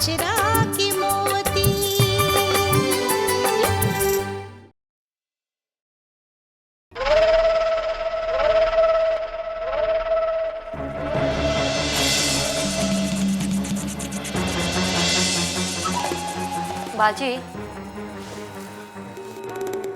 अचरा की मोती। बाजी,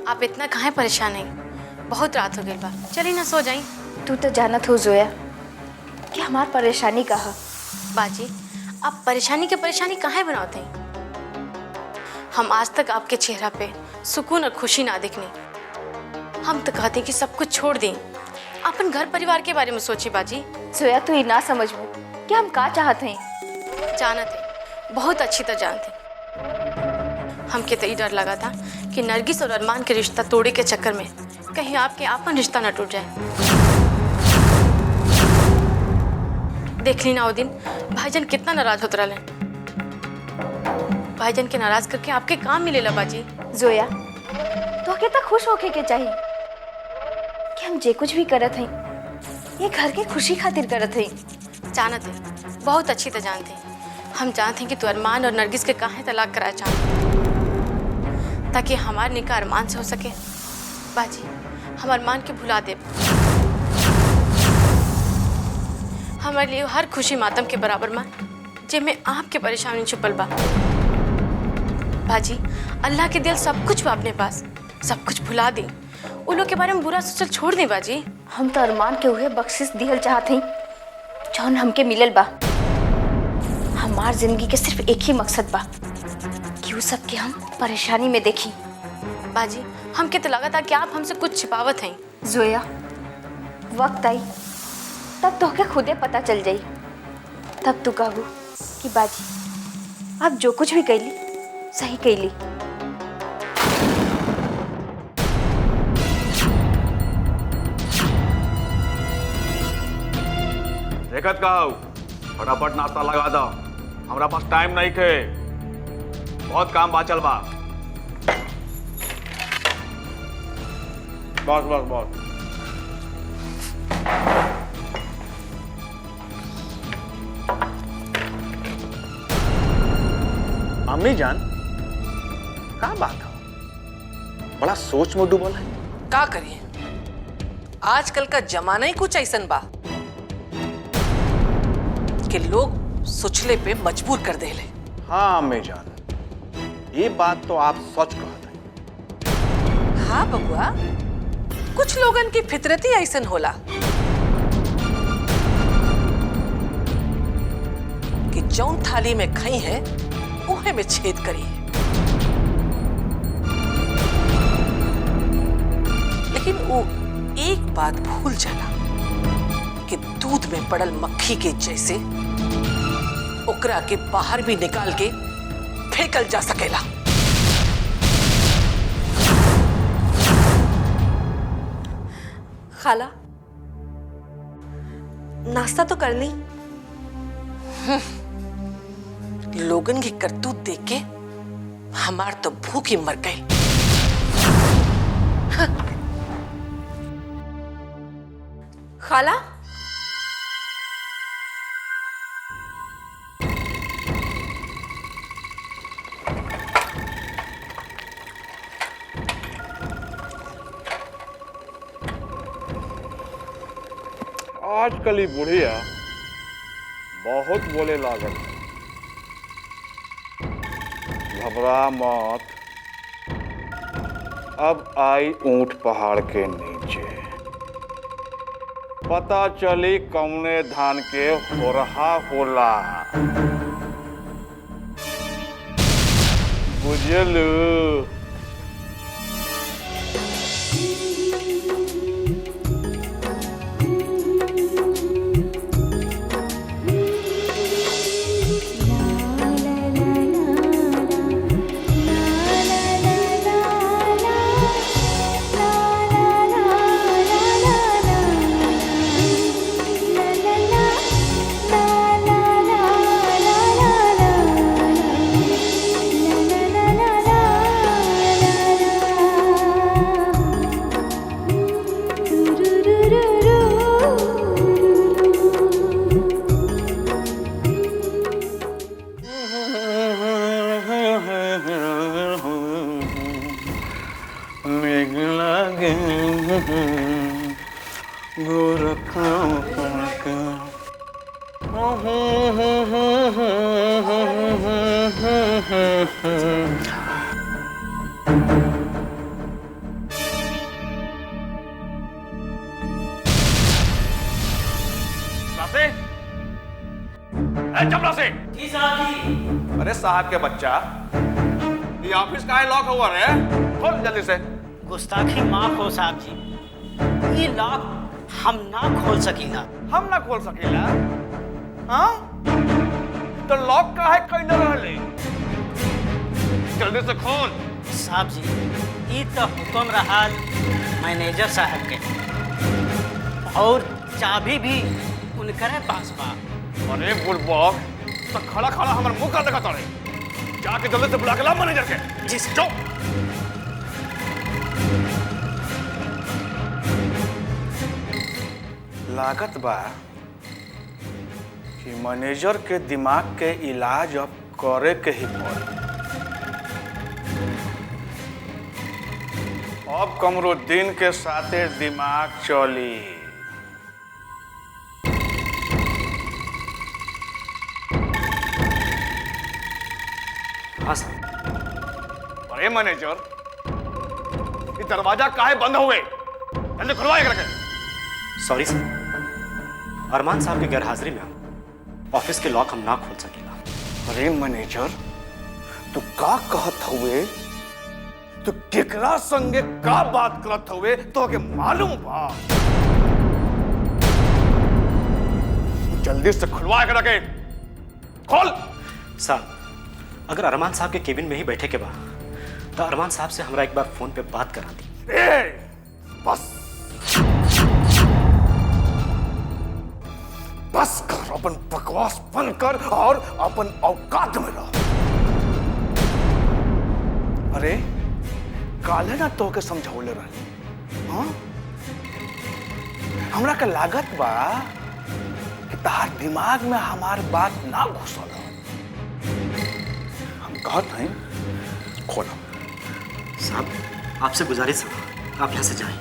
आप इतना काहे परेशान हैं? बहुत रात हो गई बा, चली ना सो जाई। तू तो जानत हो जोया कि हमार परेशानी का है। बाजी, आप परेशानी के परेशानी काहे बनाते हैं? हम आज तक आपके चेहरा पे सुकून और खुशी ना देखनी। हम तो कहते हैं कि सब कुछ छोड़ दें, अपन घर परिवार के बारे में सोची। बाजी जोया, तू ही ना समझबू कि हम का चाहते हैं। जानत है, बहुत अच्छी तरह जानते। हमके तो ये डर लगा था कि नरगिस और अरमान के रिश्ता तोड़े के चक्कर में कहीं आपके आपन रिश्ता न टूट जाए। देख ली ना वो दिन भाईजान कितना नाराज होते रहे। भाईजान के नाराज करके आपके काम मिलेला। बाजी जोया, तो कितना खुश होके के चाहिए कि हम जे कुछ भी करत हैं ये घर के खुशी खातिर करत हैं। जानत है, बहुत अच्छी तरह जानते हैं। हम जानते हैं कि तू अरमान और नरगिस के काहे तलाक कराना चाहते, ताकि हमारे निकाह अरमान से हो सके। बाजी, हम अरमान के भुला दे। हमारे लिए हर खुशी मातम के बराबर मां, जिसमें आपके परेशानी छुपल बा। बाजी, अल्लाह के दिल सब कुछ बा अपने पास, सब कुछ भुला दी। उन लोग के बारे में बुरा सोचल छोड़ दी। बाजी, हम तो अरमान के हुए बख्शिश दिहल चाहते हैं जौन हमके मिलल बा। हमार जिंदगी के सिर्फ एक ही मकसद बा कि वो सब के हम परेशानी में देखी। बाजी, हमके तो लगा था कि आप हमसे कुछ छिपावत हैं। जोया, वक्त आई तब तो के खुदे पता चल जाई। तब तू कहू कि बाजी आप जो कुछ भी कैली सही कैली। देखत कहू, फटाफट नाश्ता लगा दो, हमरा पास टाइम नहीं खे, बहुत काम बाचल बा। बस बस बस। अम्मी जान, का बात है? बड़ा सोच में डूबल है। का करिए, आजकल का जमाना ही कुछ ऐसन बा कि लोग सोचले पे मजबूर कर देले। हाँ अम्मी जान, ये बात तो आप सच कहते हैं। हाँ बबुआ, कुछ लोगन की फितरत ही ऐसन होला कि जौन थाली में खाई है उहे में छेद करी है। लेकिन वो एक बात भूल जाला कि दूध में पड़ल मक्खी के जैसे ओकरा के बाहर भी निकाल के फेंकल जा सकेला। खाला, नाश्ता तो कर ली। लोगन की करतूत देख के हमार तो भूख ही मर गई। खाला, आजकल ही बुढ़िया बहुत बोले लागल है। घबरा मत, अब आई ऊंट पहाड़ के नीचे, पता चली कौने धान के होरहा होला। बुझलू? चपरासी जी साहब जी। अरे साहब के बच्चा, ये ऑफिस का लॉक हुआ है, खोल जल्दी से। गुस्ताखी माफ हो साहब जी, ये लॉक हम ना खोल सकीला। हम ना खोल सकीला? हाँ? तो लॉक का है कहीं न रहले, जल्दी से खोल। साहब जी, ये तो हुक्म रहा मैनेजर साहब के, और चाबी भी उनकरे पास बा। अरे बुड़बक, तो खड़ा खड़ा हमारे मुंह का देखा तारे, जाके जल्दी से बुला के ला मैनेजर के। जी जाओ। लागत बा कि मैनेजर के दिमाग के इलाज अब करे के ही पड़ी। अब कमरुद्दीन के साथे दिमाग चली। हाँ साहब। अरे मैनेजर, ये दरवाजा काहे बंद हुए? जल्दी खुलवाए करके। सॉरी सर, अरमान साहब के गैरहाजिरी में हम ऑफिस के लॉक हम ना खोल सकेला। अरे मैनेजर, तू का कहत हुए? तू केकरा संगे का बात करत हुए तो के मालूम बा? जल्दी से खुलवाए करके। खोल। साहब, अगर अरमान साहब के केबिन में ही बैठे के बाद तो अरमान साहब से हमरा एक बार फोन पे बात करा दी। बस कर, अपन बकवास बंद कर और अपन औकात में रह। अरे काले ना तो के समझौले रहे, हाँ? हमरा का लागत बा कि तार दिमाग में हमार बात ना घुसल। कहत हैं खोलो। साहब, आपसे गुजारिश है, आप यहाँ से जाएं।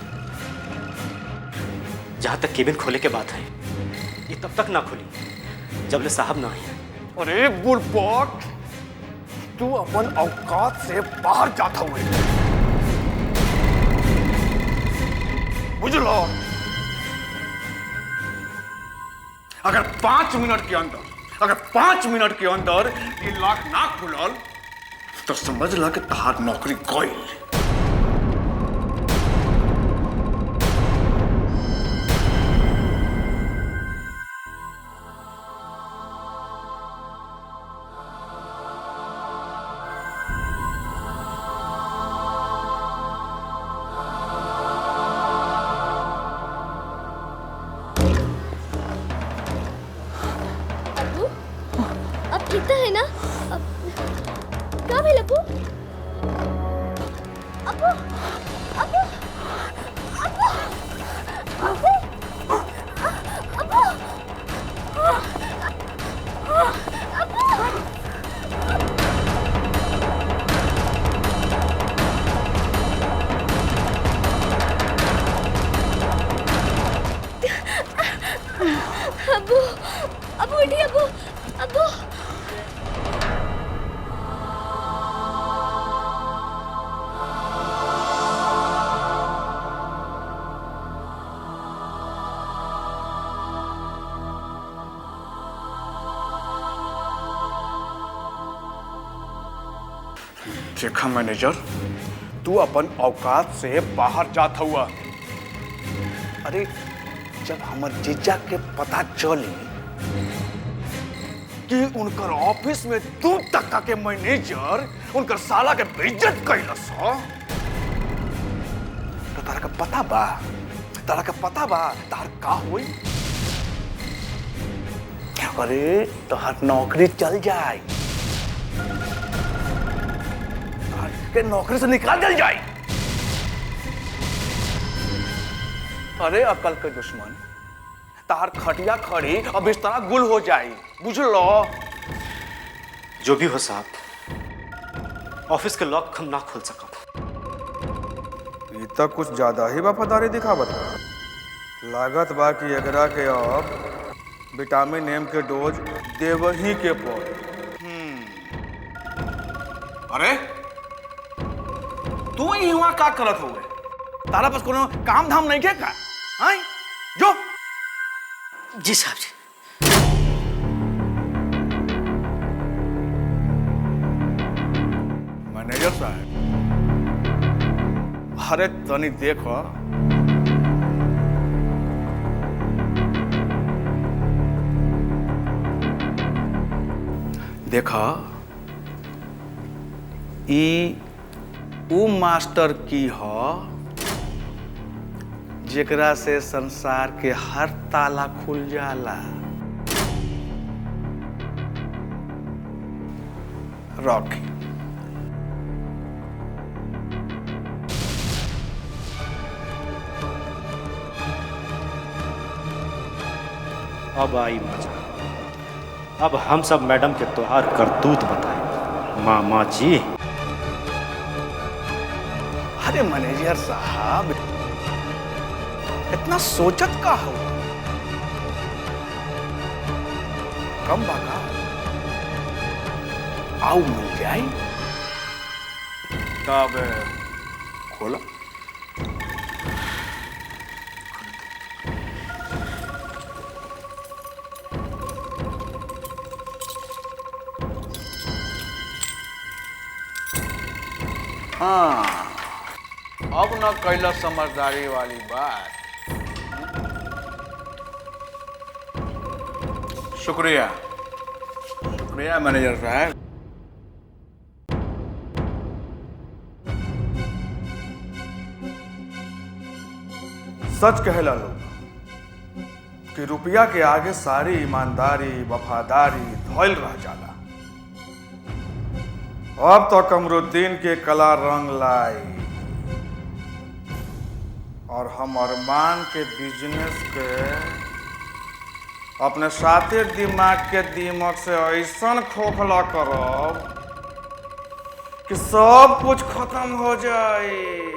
जहाँ तक केबिन खोले के बात है, ये तब तक ना खुली जब ले साहब ना आए। अरे बुड़बक, तू अपन औकात से बाहर जाता हुए, बुझलो? अगर 5 मिनट के अंदर ये लॉक ना खुलल तो समझ ला कि तहार नौकरी गइल। अब ठीक तो है ना? क्या भी लगू? अबू, अबू, अबू, अबू, अबू, अबू, अबू उठिए अबू, अबू। देखा मैनेजर, तू अपन औकात से बाहर जात हुआ। अरे जब हमर जीजा के पता चली कि उनकर ऑफिस में 2 टका के मैनेजर उनकर साला के बेइज्जत कैलस, तो तारा का पता बा तार का हुई? अरे तोहार नौकरी चल जाए, के नौकरी से निकाल दिल जाए। अरे अकल के दुश्मन, तार खटिया खड़ी और बिस्तरा गुल हो जाए, बुझलो? जो भी हो साहब, ऑफिस के लॉक हम ना खोल सकब। ये तो कुछ ज्यादा ही वफादारी दिखावत बा। लागत बा कि एकरा के अब विटामिन एम के डोज देवही के पड़। अरे तू ही हुआ का करत हुए? तारा पास कोनो काम धाम नहीं के का? हैं? जो जी साहब जी। मैनेजर साहब, अरे तनी देखो, देखा ई ऊ मास्टर की हो जेकरा से संसार के हर ताला खुल जाला। रॉकी अब आई मजा। अब हम सब मैडम के त्योहार करतूत बताए मामा जी। अरे मैनेजर साहब, इतना सोचत का हो? कम बाका आओ मिल जाए तब खोला। हाँ, अब न कैला समझदारी वाली बात। शुक्रिया शुक्रिया मैनेजर साहब। सच कहला लोग कि रुपया के आगे सारी ईमानदारी वफादारी धोइल रह जाला। अब तो कमरुद्दीन के कला रंग लाई और हम अरमान के बिजनेस के अपने साथे दिमाग के दीमक से ऐसा खोखला करब कि सब कुछ खत्म हो जाए।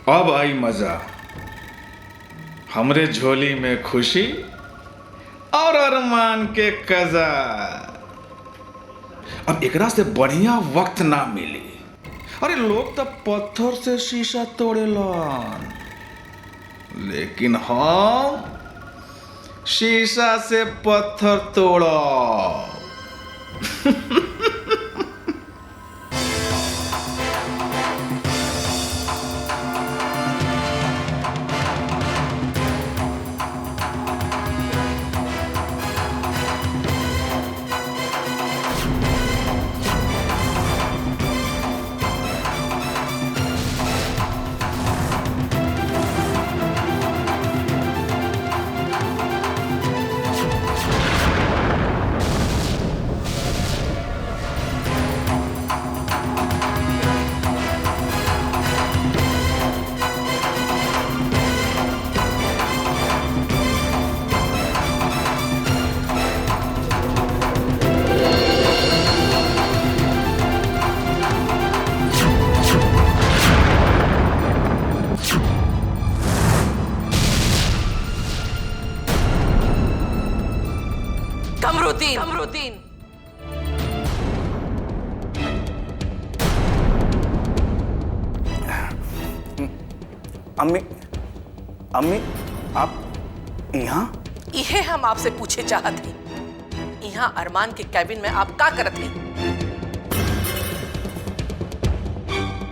अब आई मजा। हमरे झोली में खुशी और अरमान के कजा। अब एकरा से बढ़िया वक्त ना मिली। अरे लोग तो पत्थर से शीशा तोड़ेलन, लेकिन हम शीशा से पत्थर तोड़ब। कमरुद्दीन, अम्मी अम्मी आप यहाँ? इहे हम आपसे पूछे चाहत हैं। यहाँ अरमान के कैबिन में आप का करत हैं?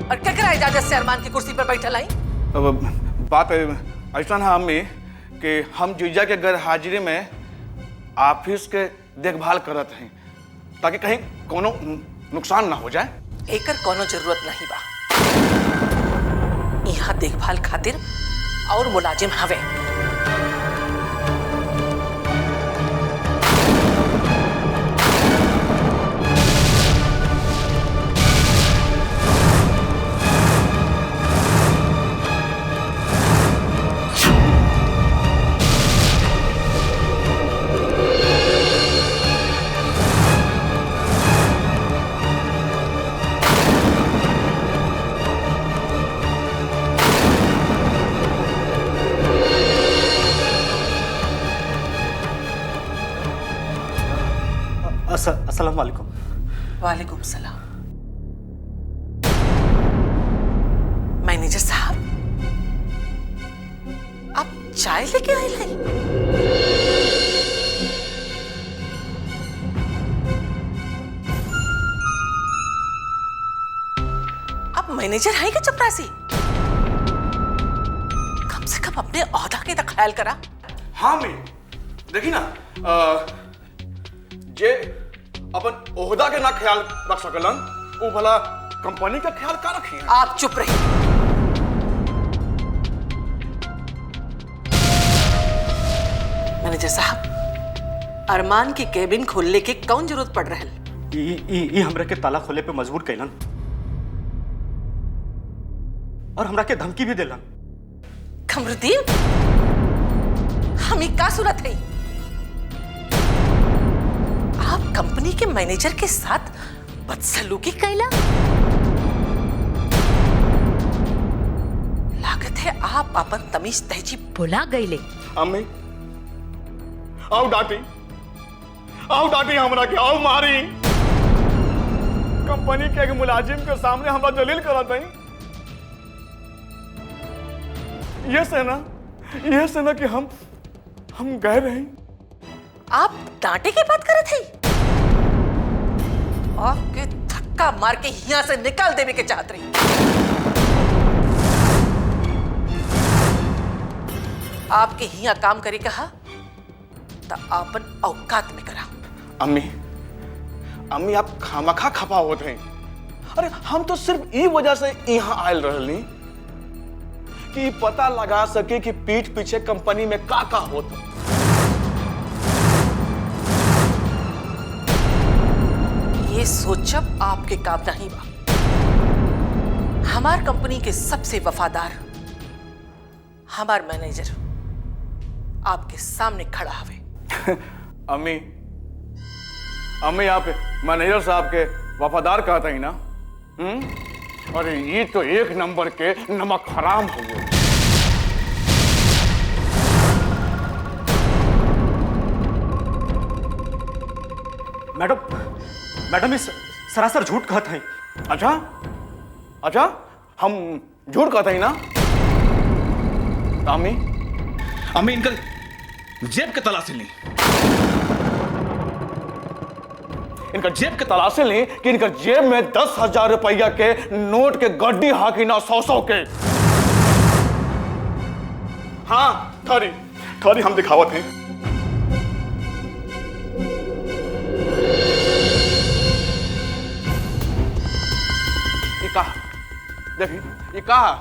और केकरा इजाजत से अरमान की कुर्सी पर बैठल आई? बात ऐसा है अम्मी कि हम जीजा के घर हाजिरी में ऑफिस के देखभाल करत हैं ताकि कहीं कोनो नुकसान ना हो जाए। एकर कोनो जरूरत नहीं बा। यहाँ देखभाल खातिर और मुलाजिम हवे। अस्सलाम वालेकुम। वालेकुम सलाम। मैनेजर साहब, आप चाय लेके आए हैं? आप मैनेजर हैं क्या चपरासी? कम से कम अपने ओहदा के तो ख्याल करा। हाँ मैं देखी ना जे अपन ओहदा के ना ख्याल रख सकलन वो भला कंपनी का ख्याल का रखी है? आप चुप रहिए। मैनेजर साहब, अरमान की केबिन खोलने की कौन जरूरत पड़ रहा है? ई हमरा के ताला खोले पे मजबूर कैलन और हमरा के धमकी भी देलन। कमरुद्दीन, हमें का सूरत है? आप कंपनी के मैनेजर के साथ बदसलूकी कैला? लागत है आप अपन तमीज तहजीब भुला गईले। अम्मी आओ डांटी हमरा के, आओ मारी। कंपनी के एक मुलाजिम के सामने हमरा जलील करत हई। ये से ना कि हम गए रही। आप डांटे की बात करत है? आपके धक्का मार के यहाँ से निकाल देवे के चाहत रही। आपके यहाँ काम करे कहा तो आपन औकात में करा। अम्मी आप खामखा खपा होते हैं। अरे हम तो सिर्फ ई वजह से यहाँ आयल रहली कि पता लगा सके कि पीठ पीछे कंपनी में का होता। ये सोचब आपके काम नहीं बा। हमार कंपनी के सबसे वफादार हमार मैनेजर आपके सामने खड़ा हवे। अम्मी आप मैनेजर साहब के वफादार कहते हैं ना? अरे ये तो एक नंबर के नमक हराम हो गए। मैडम इस सरासर झूठ कहते हैं। अच्छा हम झूठ कहते हैं ना? अम्मी इनका जेब के तलाशी ली। इनका जेब के तलाशी ली कि इनका जेब में 10,000 रुपया के नोट के गड्डी हाकी ना 100 के। हाँ थोड़ी हम दिखावत हैं। ये कहा देखिए, ये कहा